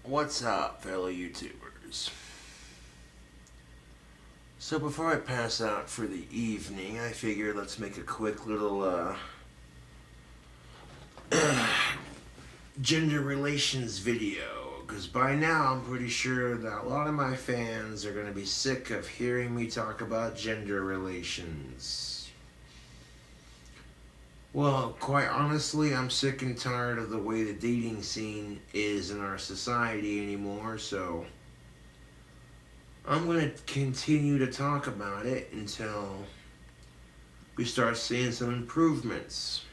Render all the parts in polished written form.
What's up, fellow YouTubers? So before I pass out for the evening, I figured let's make a quick little gender relations video, because by now I'm pretty sure that a lot of my fans are going to be sick of hearing me talk about gender relations. Well, quite honestly, I'm sick and tired of the way the dating scene is in our society anymore, so I'm going to continue to talk about it until we start seeing some improvements.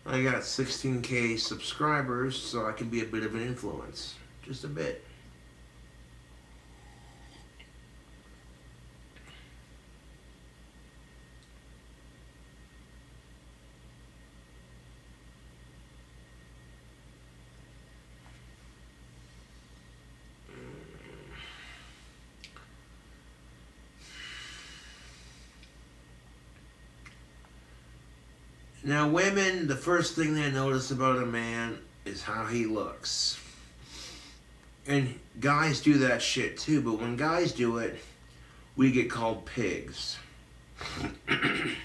I got 16K subscribers, so I can be a bit of an influence. Just a bit. Now, women, the first thing they notice about a man is how he looks. And guys do that shit too, but when guys do it, we get called pigs. And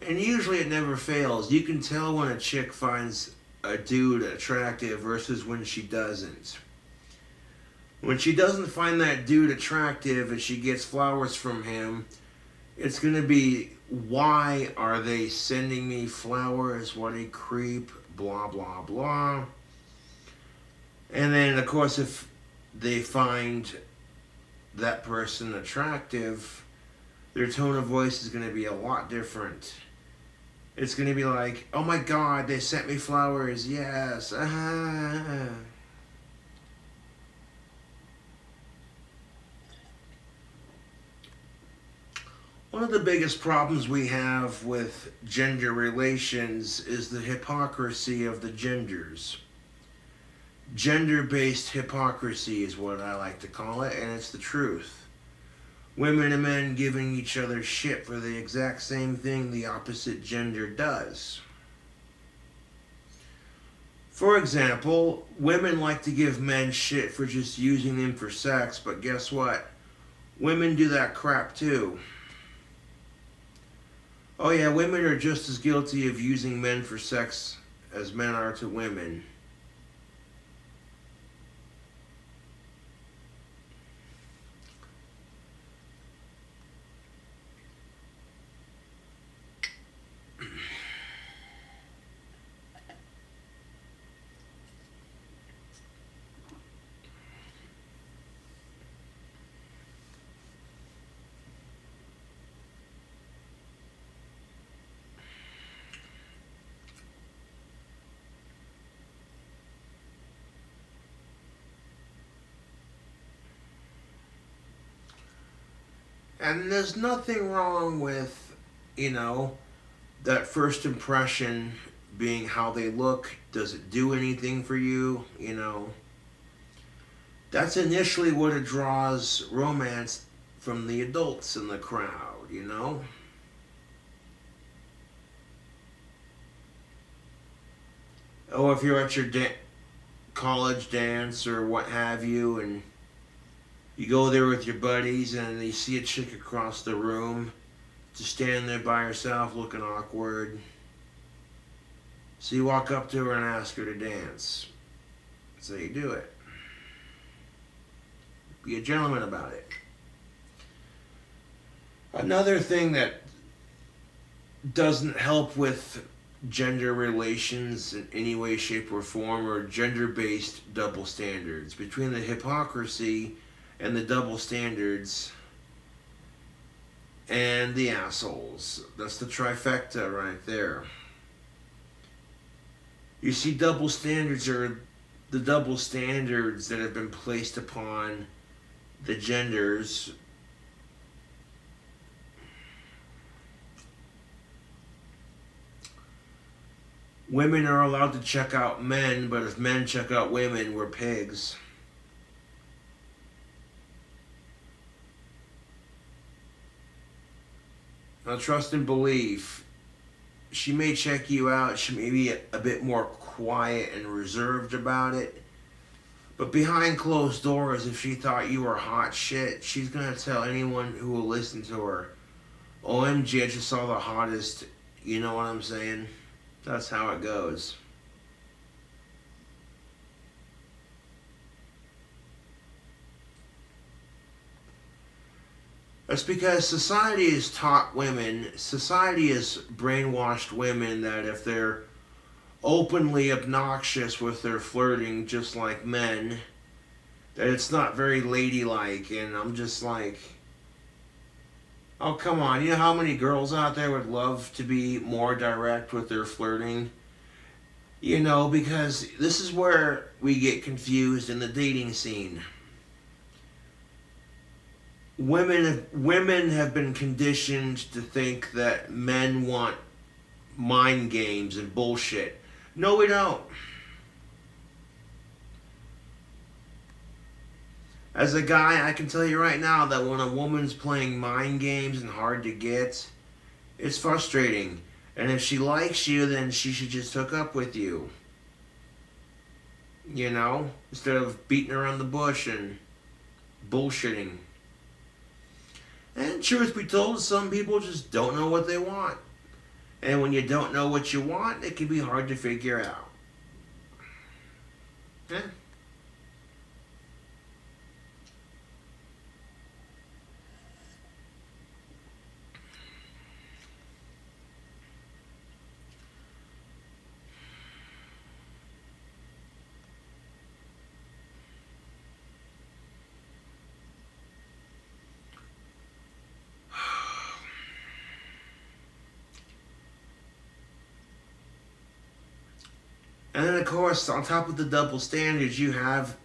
usually it never fails. You can tell when a chick finds a dude attractive versus when she doesn't. When she doesn't find that dude attractive and she gets flowers from him, it's going to be, why are they sending me flowers? What a creep, blah, blah, blah. And then, of course, if they find that person attractive, their tone of voice is going to be a lot different. It's going to be like, oh my God, they sent me flowers, yes. One of the biggest problems we have with gender relations is the hypocrisy of the genders. Gender-based hypocrisy is what I like to call it, and it's the truth. Women and men giving each other shit for the exact same thing the opposite gender does. For example, women like to give men shit for just using them for sex, but guess what? Women do that crap too. Oh yeah, women are just as guilty of using men for sex as men are to women. And there's nothing wrong with, that first impression being how they look. Does it do anything for you? That's initially what it draws romance from the adults in the crowd. Oh, if you're at your college dance or what have you, and you go there with your buddies and you see a chick across the room just standing there by herself looking awkward. So you walk up to her and ask her to dance. So you do it. Be a gentleman about it. Another thing that doesn't help with gender relations in any way, shape, or form are gender-based double standards. Between the hypocrisy and the double standards and the assholes. That's the trifecta right there. You see, double standards are the double standards that have been placed upon the genders. Women are allowed to check out men, but if men check out women, we're pigs. Now, trust and believe, she may check you out. She may be a bit more quiet and reserved about it. But behind closed doors, if she thought you were hot shit, she's gonna tell anyone who will listen to her, OMG, I just saw the hottest. You know what I'm saying? That's how it goes. That's because society has taught women, society has brainwashed women that if they're openly obnoxious with their flirting, just like men, that it's not very ladylike. And I'm just like, oh, come on. You know how many girls out there would love to be more direct with their flirting? You know, because this is where we get confused in the dating scene. Women have been conditioned to think that men want mind games and bullshit. No, we don't. As a guy, I can tell you right now that when a woman's playing mind games and hard to get, it's frustrating. And if she likes you, then she should just hook up with you. You know? Instead of beating around the bush and bullshitting. And truth be told, some people just don't know what they want. And when you don't know what you want, it can be hard to figure out. Yeah. And then, of course, on top of the double standards, you have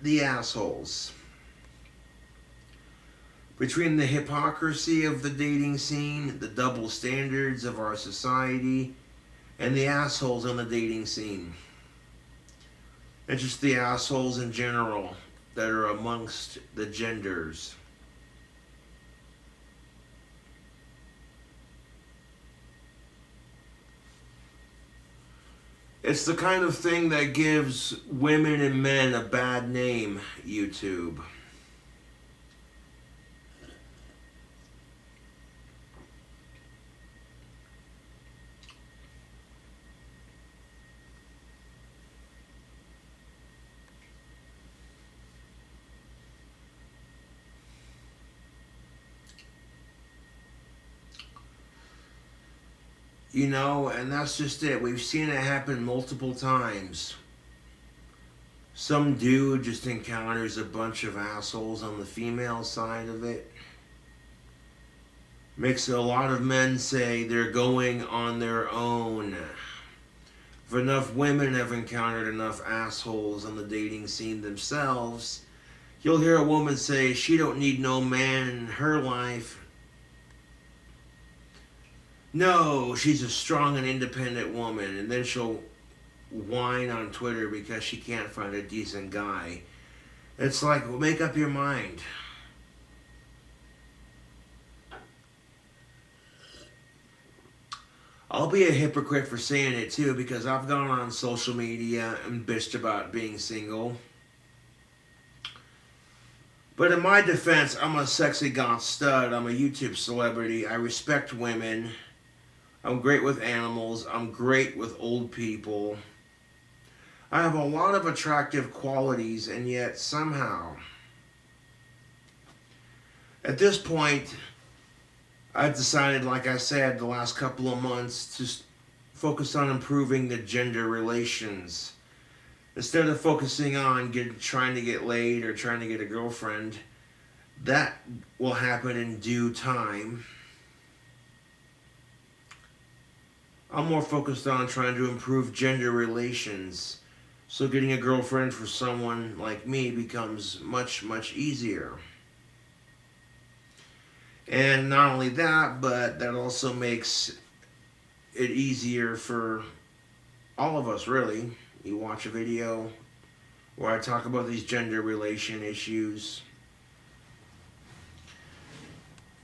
the assholes. Between the hypocrisy of the dating scene, the double standards of our society, and the assholes on the dating scene. And just the assholes in general that are amongst the genders. It's the kind of thing that gives women and men a bad name, YouTube. You know, and that's just it. We've seen it happen multiple times. Some dude just encounters a bunch of assholes on the female side of it. Makes a lot of men say they're going on their own. If enough women have encountered enough assholes on the dating scene themselves, you'll hear a woman say she don't need no man in her life. No, she's a strong and independent woman. And then she'll whine on Twitter because she can't find a decent guy. It's like, well, make up your mind. I'll be a hypocrite for saying it too, because I've gone on social media and bitched about being single. But in my defense, I'm a sexy goth stud. I'm a YouTube celebrity. I respect women. I'm great with animals. I'm great with old people. I have a lot of attractive qualities, and yet somehow, at this point, I've decided, like I said, the last couple of months to focus on improving the gender relations. Instead of focusing on trying to get laid or trying to get a girlfriend, that will happen in due time. I'm more focused on trying to improve gender relations, so getting a girlfriend for someone like me becomes much, much easier. And not only that, but that also makes it easier for all of us, really. You watch a video where I talk about these gender relation issues.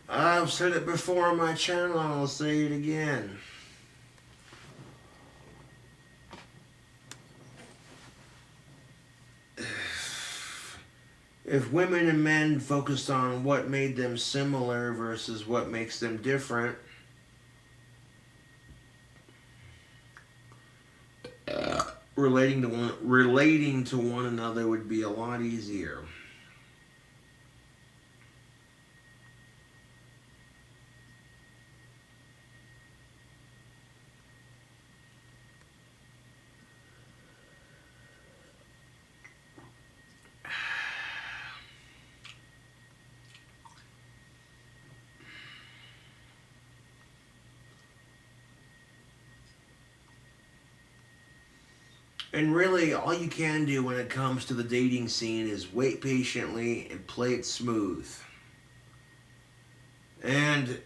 I've said it before on my channel, and I'll say it again. If women and men focused on what made them similar versus what makes them different, relating to one another would be a lot easier. And really, all you can do when it comes to the dating scene is wait patiently and play it smooth. And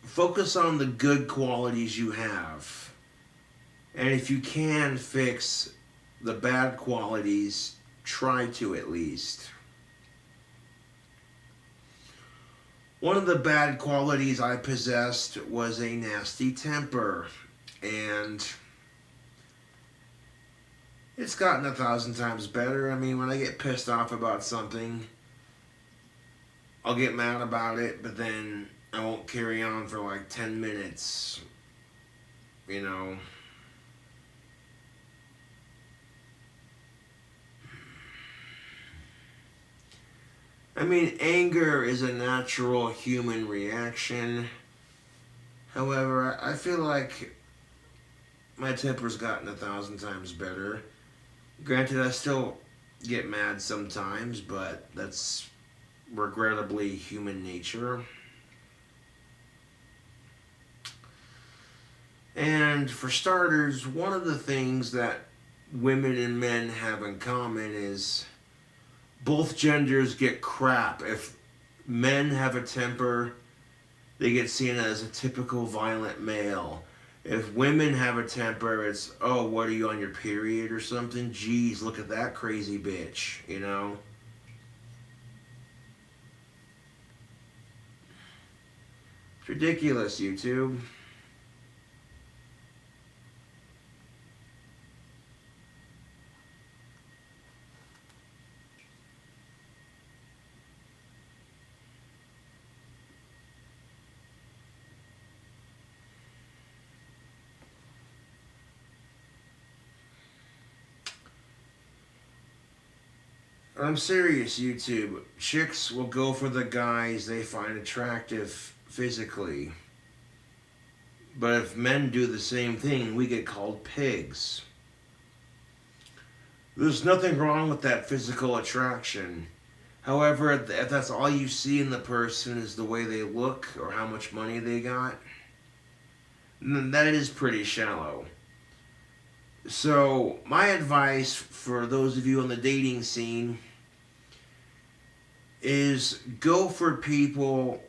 focus on the good qualities you have. And if you can fix the bad qualities, try to at least. One of the bad qualities I possessed was a nasty temper. And it's gotten 1,000 times better. I mean, when I get pissed off about something, I'll get mad about it, but then I won't carry on for like 10 minutes, you know. I mean, anger is a natural human reaction. However, I feel like my temper's gotten 1,000 times better. Granted, I still get mad sometimes, but that's regrettably human nature. And for starters, one of the things that women and men have in common is both genders get crap. If men have a temper, they get seen as a typical violent male. If women have a temper, it's, oh, what are you on your period or something? Geez, look at that crazy bitch, you know? It's ridiculous, YouTube. I'm serious, YouTube. Chicks will go for the guys they find attractive physically. But if men do the same thing, we get called pigs. There's nothing wrong with that physical attraction. However, if that's all you see in the person is the way they look or how much money they got, then that is pretty shallow. So, my advice for those of you on the dating scene is go for people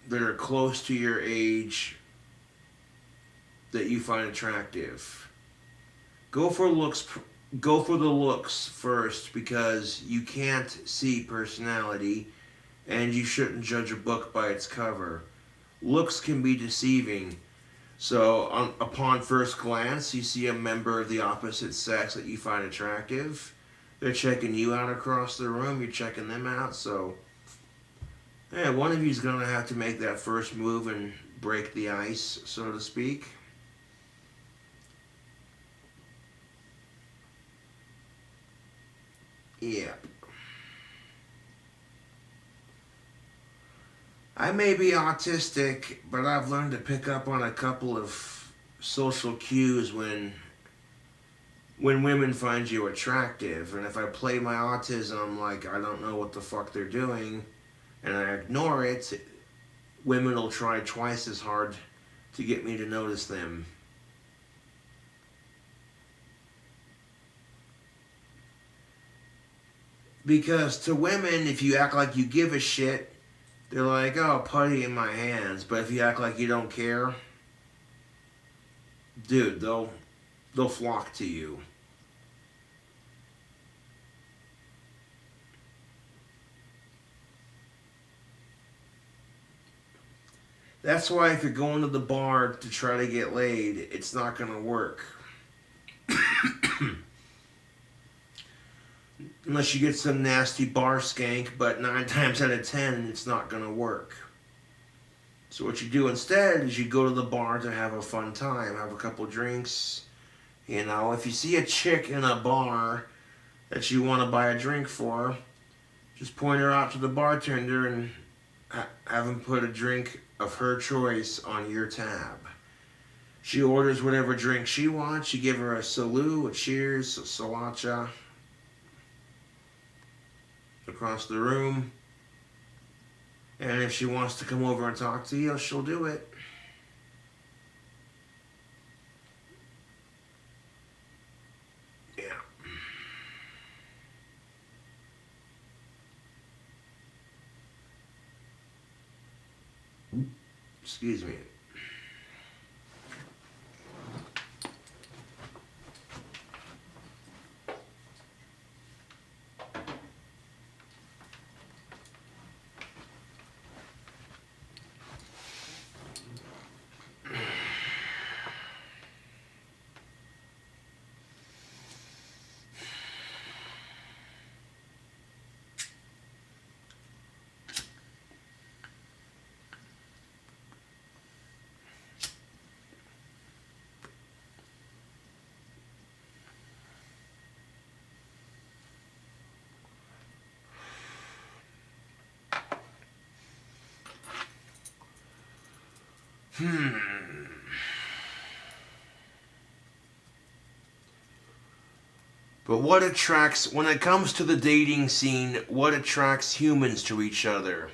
that are close to your age that you find attractive. Go for the looks first, because you can't see personality and you shouldn't judge a book by its cover. Looks can be deceiving. So upon first glance, you see a member of the opposite sex that you find attractive. They're checking you out across the room. You're checking them out. So, yeah, one of you's going to have to make that first move and break the ice, so to speak. Yeah. I may be autistic, but I've learned to pick up on a couple of social cues when women find you attractive. And if I play my autism like I don't know what the fuck they're doing and I ignore it, women will try twice as hard to get me to notice them. Because to women, if you act like you give a shit, they're like, oh, putty in my hands. But if you act like you don't care, dude, they'll flock to you. That's why if you're going to the bar to try to get laid, it's not going to work. Unless you get some nasty bar skank, but 9 times out of 10, it's not going to work. So what you do instead is you go to the bar to have a fun time, have a couple drinks. You know, if you see a chick in a bar that you want to buy a drink for, just point her out to the bartender and have him put a drink of her choice on your tab. She orders whatever drink she wants. You give her a salute, a cheers, a salacha across the room. And if she wants to come over and talk to you, she'll do it. Yeah. Excuse me. But what attracts, when it comes to the dating scene, what attracts humans to each other?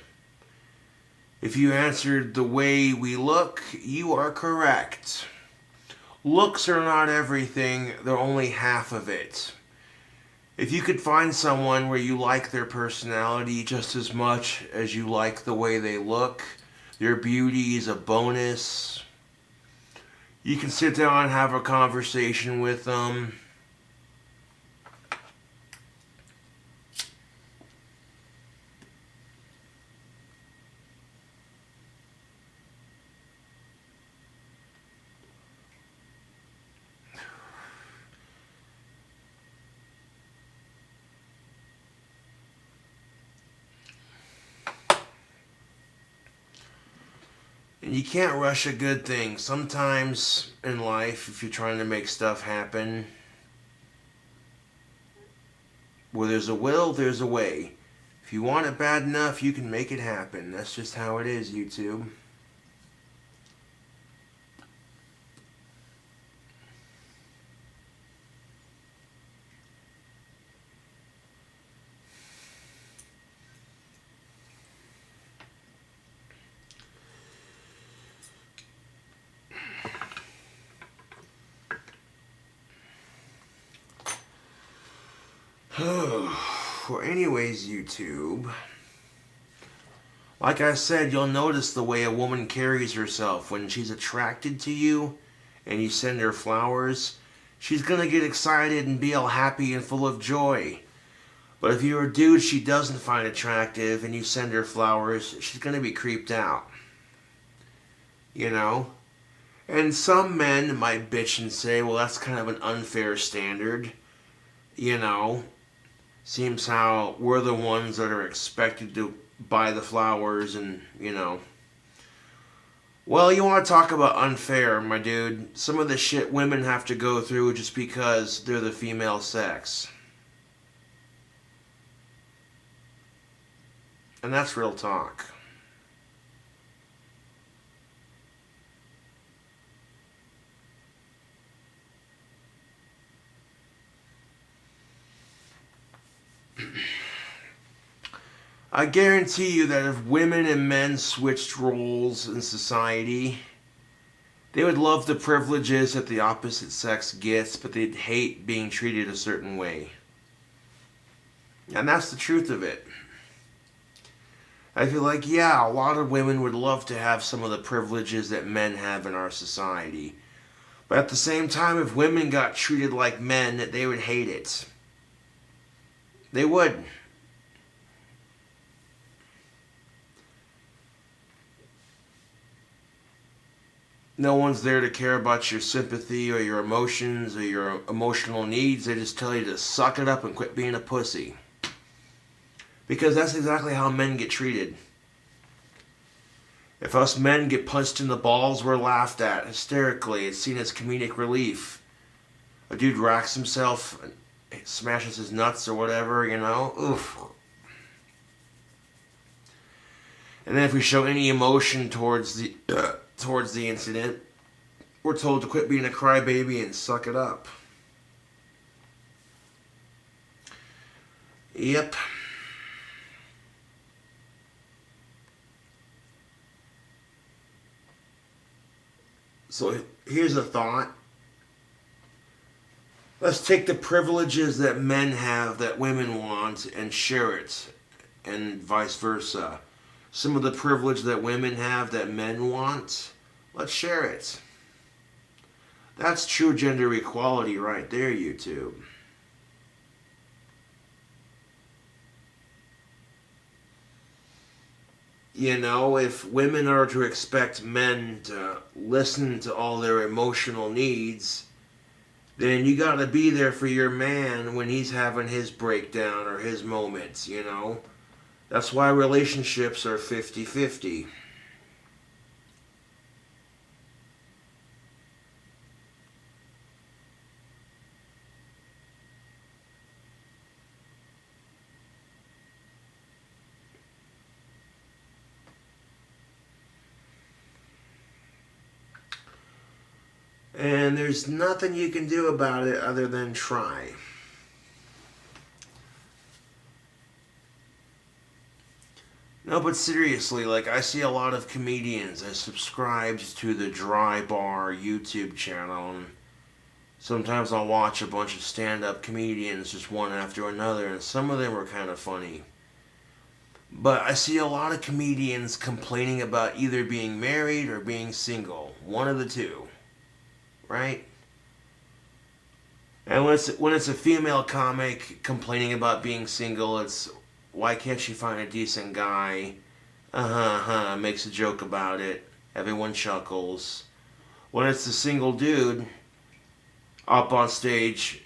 If you answered the way we look, you are correct. Looks are not everything, they're only half of it. If you could find someone where you like their personality just as much as you like the way they look, their beauty is a bonus. You can sit down and have a conversation with them. And you can't rush a good thing. Sometimes in life, if you're trying to make stuff happen, where there's a will, there's a way. If you want it bad enough, you can make it happen. That's just how it is, YouTube. Well, anyways, YouTube, like I said, you'll notice the way a woman carries herself when she's attracted to you and you send her flowers. She's gonna get excited and be all happy and full of joy. But if you're a dude she doesn't find attractive and you send her flowers, she's gonna be creeped out. You know? And some men might bitch and say, well, that's kind of an unfair standard. You know? Seems how we're the ones that are expected to buy the flowers and, you know. Well, you want to talk about unfair, my dude. Some of the shit women have to go through just because they're the female sex. And that's real talk. I guarantee you that if women and men switched roles in society, they would love the privileges that the opposite sex gets, but they'd hate being treated a certain way. And that's the truth of it. I feel like, yeah, a lot of women would love to have some of the privileges that men have in our society. But at the same time, if women got treated like men, they would hate it. They would. No one's there to care about your sympathy or your emotions or your emotional needs. They just tell you to suck it up and quit being a pussy. Because that's exactly how men get treated. If us men get punched in the balls, we're laughed at hysterically. It's seen as comedic relief. A dude racks himself, smashes his nuts or whatever, you know? Oof. And then if we show any emotion towards the incident, we're told to quit being a crybaby and suck it up. Yep. So here's a thought. Let's take the privileges that men have that women want and share it, and vice versa. Some of the privilege that women have that men want, let's share it. That's true gender equality right there, YouTube. You know, if women are to expect men to listen to all their emotional needs, then you gotta be there for your man when he's having his breakdown or his moments, you know? That's why relationships are 50-50. And there's nothing you can do about it other than try. No, but seriously, like, I see a lot of comedians. I subscribed to the Dry Bar YouTube channel, and sometimes I'll watch a bunch of stand-up comedians just one after another, and some of them are kind of funny. But I see a lot of comedians complaining about either being married or being single. One of the two. Right? And when it's a female comic complaining about being single, it's, why can't she find a decent guy? Makes a joke about it. Everyone chuckles. When it's the single dude up on stage,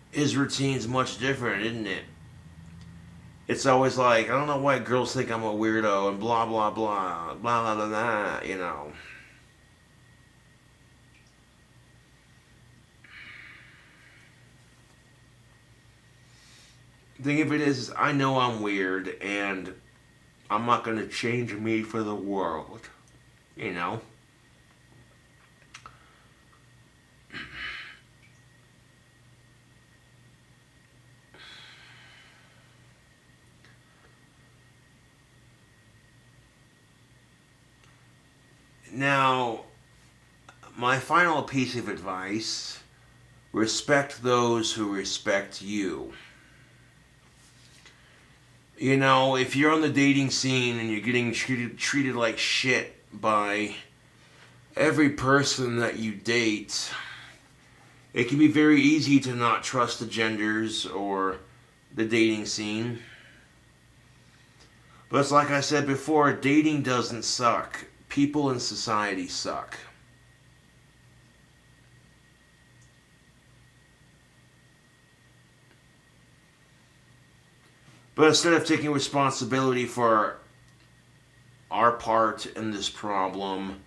his routine's much different, isn't it? It's always like, I don't know why girls think I'm a weirdo and blah blah blah, blah blah blah, blah, you know. The thing of it is I know I'm weird, and I'm not going to change me for the world, you know? Now, my final piece of advice, respect those who respect you. You know, if you're on the dating scene and you're getting treated like shit by every person that you date, it can be very easy to not trust the genders or the dating scene. But it's like I said before, dating doesn't suck. People in society suck. But instead of taking responsibility for our part in this problem,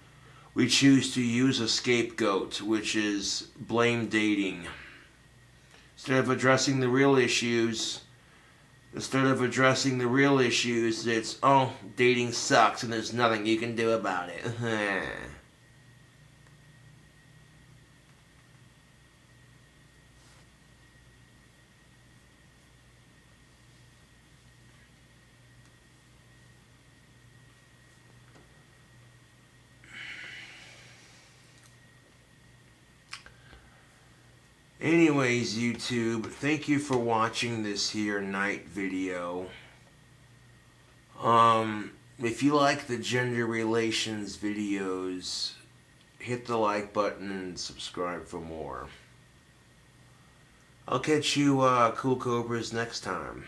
we choose to use a scapegoat, which is blame dating. Instead of addressing the real issues, it's, oh, dating sucks and there's nothing you can do about it. Anyways, YouTube, thank you for watching this here night video. If you like the gender relations videos, hit the like button and subscribe for more. I'll catch you cool cobras next time.